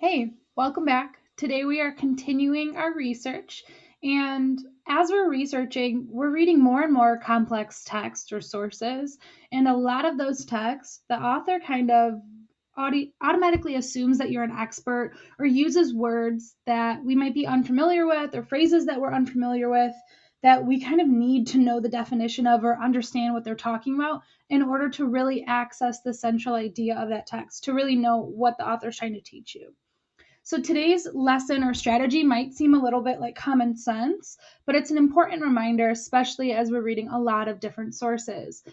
Hey, welcome back. Today we are continuing our research, and as we're researching, we're reading more and more complex texts or sources, and a lot of those texts, the author kind of automatically assumes that you're an expert or uses words that we might be unfamiliar with or phrases that we're unfamiliar with that we kind of need to know the definition of or understand what they're talking about in order to really access the central idea of that text, to really know what the author's trying to teach you. So today's lesson or strategy might seem a little bit like common sense, but it's an important reminder, especially as we're reading a lot of different sources.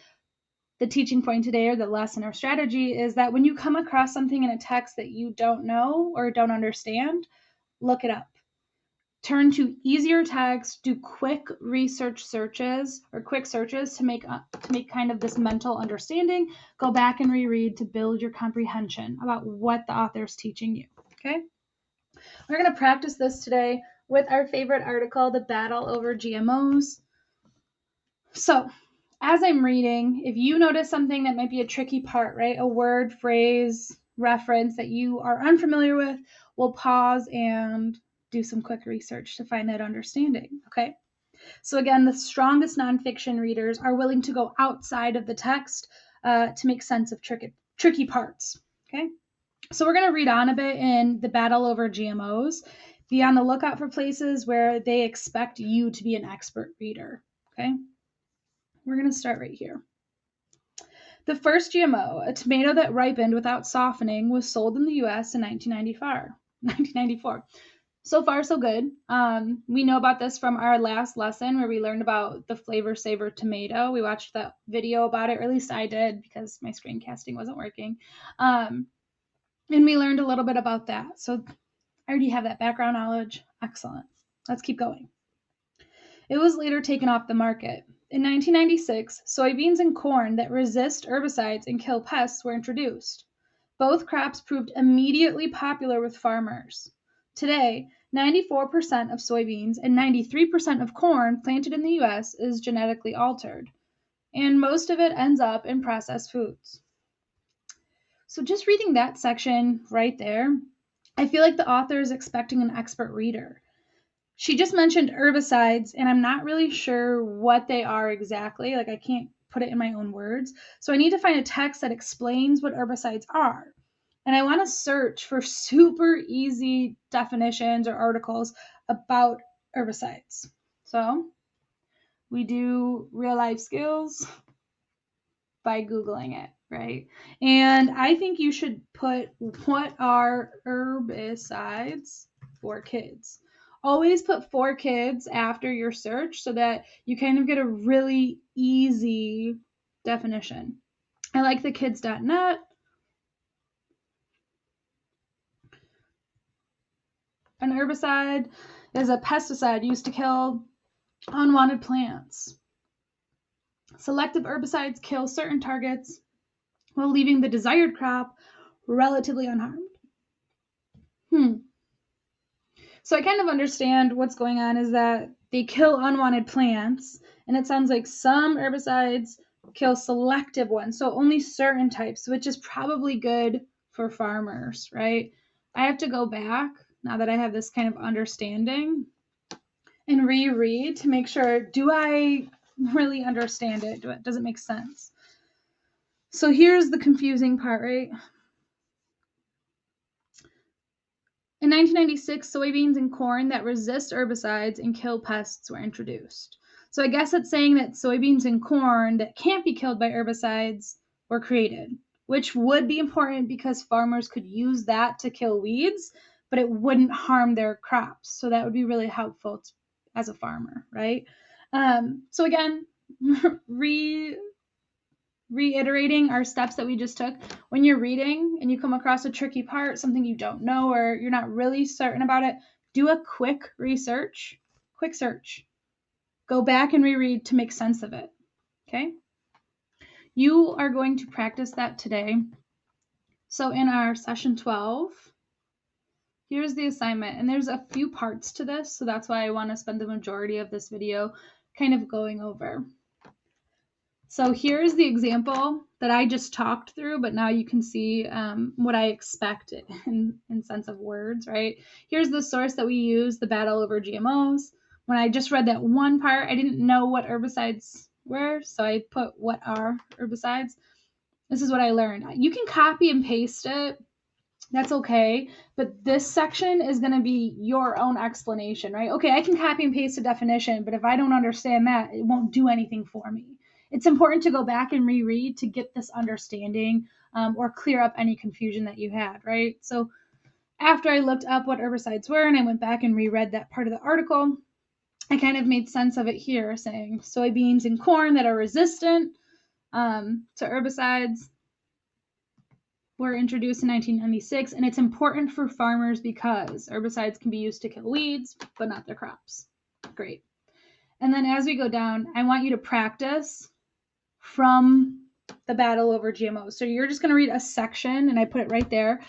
The teaching point today, or the lesson or strategy, is that when you come across something in a text that you don't know or don't understand, look it up. Turn to easier texts, do quick research searches or quick searches to make kind of this mental understanding. Go back and reread to build your comprehension about what the author is teaching you. Okay? We're going to practice this today with our favorite article, The Battle Over GMOs. So, as I'm reading, if you notice something that might be a tricky part, right? A word, phrase, reference that you are unfamiliar with, we'll pause and do some quick research to find that understanding, okay? So again, the strongest nonfiction readers are willing to go outside of the text to make sense of tricky parts, okay? So we're going to read on a bit in The Battle Over GMOs. Be on the lookout for places where they expect you to be an expert reader, okay? We're going to start right here. The first GMO, a tomato that ripened without softening, was sold in the U.S. in 1994. So far, so good. We know about this from our last lesson where we learned about the Flavor Saver tomato. We watched that video about it, or at least I did because my screencasting wasn't working. And we learned a little bit about that. So I already have that background knowledge. Excellent. Let's keep going. It was later taken off the market. In 1996, soybeans and corn that resist herbicides and kill pests were introduced. Both crops proved immediately popular with farmers. Today, 94% of soybeans and 93% of corn planted in the US is genetically altered, and most of it ends up in processed foods. So just reading that section right there, I feel like the author is expecting an expert reader. She just mentioned herbicides, and I'm not really sure what they are exactly. Like, I can't put it in my own words. So I need to find a text that explains what herbicides are. And I want to search for super easy definitions or articles about herbicides. So we do real life skills by Googling it, right? And I think you should put what are herbicides for kids. Always put for kids after your search so that you kind of get a really easy definition. I like the kids.net. An herbicide is a pesticide used to kill unwanted plants. Selective herbicides kill certain targets while leaving the desired crop relatively unharmed. So I kind of understand what's going on is that they kill unwanted plants, and it sounds like some herbicides kill selective ones, so only certain types, which is probably good for farmers, right? I have to go back now that I have this kind of understanding and reread to make sure, do I really understand it? Does it make sense? So here's the confusing part, right? In 1996, soybeans and corn that resist herbicides and kill pests were introduced. So I guess it's saying that soybeans and corn that can't be killed by herbicides were created, which would be important because farmers could use that to kill weeds, but it wouldn't harm their crops. So that would be really helpful as a farmer, right? So again, reiterating our steps that we just took. When you're reading and you come across a tricky part, something you don't know or you're not really certain about it, do a quick search. Go back and reread to make sense of it, okay? You are going to practice that today. So in our session 12, here's the assignment, and there's a few parts to this, so that's why I want to spend the majority of this video kind of going over. So here's the example that I just talked through, but now you can see what I expected in sense of words, right? Here's the source that we use, the battle over GMOs. When I just read that one part, I didn't know what herbicides were, so I put what are herbicides. This is what I learned. You can copy and paste it. That's okay. But this section is going to be your own explanation, right? Okay, I can copy and paste a definition, but if I don't understand that, it won't do anything for me. It's important to go back and reread to get this understanding or clear up any confusion that you had, right? So after I looked up what herbicides were and I went back and reread that part of the article, I kind of made sense of it here, saying soybeans and corn that are resistant to herbicides were introduced in 1996, and it's important for farmers because herbicides can be used to kill weeds, but not their crops. Great. And then as we go down, I want you to practice from the battle over GMOs. So you're just going to read a section, and I put it right there.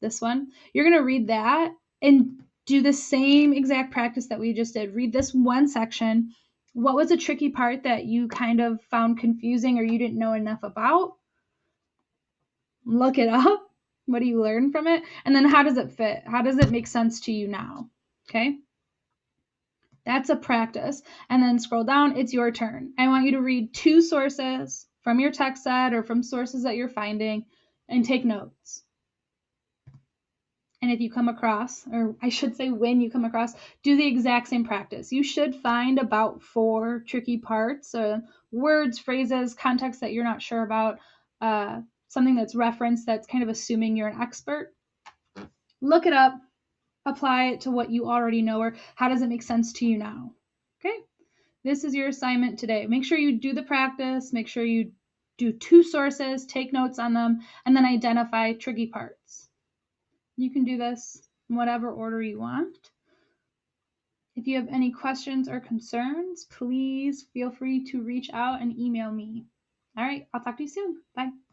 This one. You're going to read that and do the same exact practice that we just did. Read this one section. What was a tricky part that you kind of found confusing or you didn't know enough about? Look it up. What do you learn from it? And then how does it fit? How does it make sense to you now? Okay. That's a practice. And then scroll down. It's your turn. I want you to read 2 sources from your text set or from sources that you're finding and take notes. And if you come across, or I should say when you come across, do the exact same practice. You should find about 4 tricky parts, words, phrases, context that you're not sure about, something that's referenced that's kind of assuming you're an expert. Look it up, apply it to what you already know, or how does it make sense to you now? Okay, this is your assignment today. Make sure you do the practice, make sure you do 2 sources, take notes on them, and then identify tricky parts. You can do this in whatever order you want. If you have any questions or concerns, please feel free to reach out and email me. All right, I'll talk to you soon. Bye.